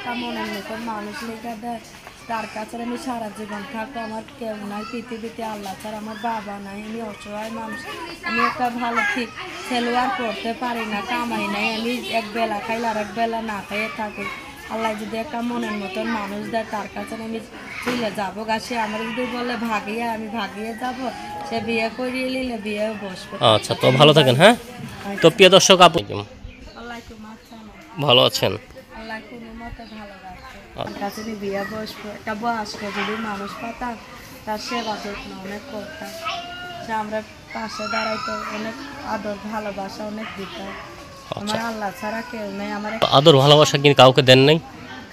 একটা মনের মতন মানুষ লেখা দেয়, তার কাছে আমি সারা জীবন থাকবো। আমার কেউ নাই পৃথিবীতে, আল্লাহ ছাড়া আমার বাবা নাই, আমি অসহায় মানুষ। আমি একটা ভালো ঠিক সেলোয়ার করতে পারি না, কামাই নাই, আমি এক বেলা খাইলে আর এক বেলা না খাইয়ে থাকি। আল্লাহ যদি একটা মনের মতন মানুষ দেয়, তার কাছে আমি চলে যাবো গা। সে আমার যদি বলে ভাগিয়ে, আমি ভাগিয়ে যাব। সে বিয়ে করিয়ে নিলে বিয়ে বসবে। আচ্ছা, তো ভালো থাকেন। হ্যাঁ, তো প্রিয় দর্শক, আপু আল্লাহ তোমার ভালো আছেন? আল্লাহ কোনো মতে ভালো রাখবে। আমার কাছে আমি বিয়ে বসবো, একটা বয়স্ক যদি মানুষ পাতাম, তার সেবা যত্ন অনেক করতাম। সে আমরা পাশে দাঁড়াইতো, অনেক আদর ভালোবাসা অনেক দিত। আমার আল্লাহ ছাড়া কেউ নেই। আমার আদর ভালোবাসা কি কাউকে দেন নাই?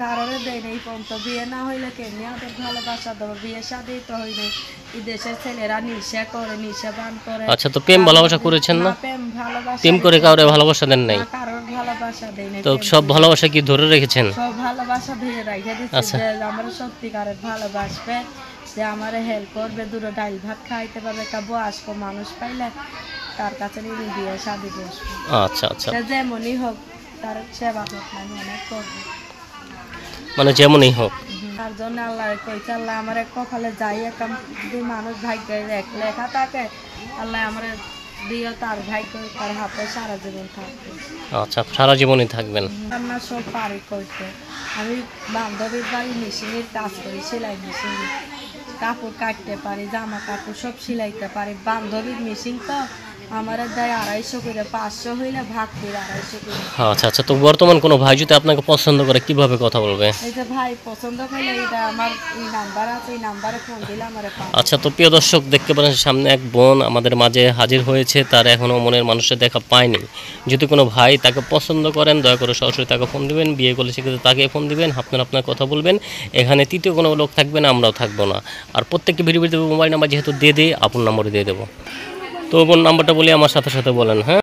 কারণে দেয় নেই পর্যন্ত। বিয়ে না হইলে কেমনি আদর ভালোবাসা দেবো? বিয়ে শাদী তো হয় নাই। এই দেশের ছেলেরা নিশা করে, নিশা পান করে। আচ্ছা, তো প্রেম ভালোবাসা করেছেন না? প্রেম ভালোবাসা প্রেম করে কাউরে ভালোবাসা দেন নাই? কারোর ভালোবাসা দেয় নাই। তো সব ভালোবাসা কি ধরে রেখেছেন? সব ভালোবাসা ধরে রেখে দিচ্ছি যে আমার সত্যিকারের ভালোবাসবে, যে আমার হেল্প করবে, দুটো ডাল ভাত খাইতে পারবে। একটা বয়স্ক মানুষ পাইলে তার কাছে নিয়ে বিয়ে শাদী বসবো। আচ্ছা আচ্ছা, যেমনই হোক তার সেবা যত্ন আমি অনেক করবো, মানে যেমনই হোক। তার জন্য আল্লাহ কইছে, আল্লাহ আমার কপালে যাই একটা যদি মানুষ ভাগ্যে লেখা থাকে, আল্লাহ আমার দিয়ে তার ভাগ্য তার হাতে সারা জীবন থাকবে। আচ্ছা, সারা জীবনই থাকবেন। রান্না সব পারি করতে। আমি বান্ধবীর বাড়ি মেশিনের কাজ করি, সেলাই মেশিনে কাপড় কাটতে পারি, জামা কাপড় সব সিলাইতে পারি। বান্ধবীর মেশিন তো আমার দেয় 250 করে, 500 হইলে ভাগ করে 250 করে। আচ্ছা আচ্ছা, তো বর্তমান কোনো ভাই যদি আপনাকে পছন্দ করে কিভাবে কথা বলবে? এই যে ভাই পছন্দ করলে এটা আমার এই নাম্বার আছে, এই নাম্বারে ফোন দিলে আমার পাবে। আচ্ছা, তো প্রিয় দর্শক, দেখতে পারেন সামনে এক বোন আমাদের মাঝে হাজির হয়েছে, তার এখনও মনের মানুষের দেখা পায়নি। যদি কোনো ভাই তাকে পছন্দ করেন, দয়া করে সরাসরি তাকে ফোন দিবেন। বিয়ে করলে সেক্ষেত্রে তাকে ফোন দিবেন, আপনার কথা বলবেন। এখানে তৃতীয় কোনো লোক থাকবে না, আমরাও থাকবো না। আর প্রত্যেককে ভিডিও মোবাইল নাম্বার যেহেতু দিয়ে দিই, আপনার নম্বরে দিয়ে দেবো। তো বোন নাম্বারটা বলি, আমার সাথে সাথে বলেন। হ্যাঁ,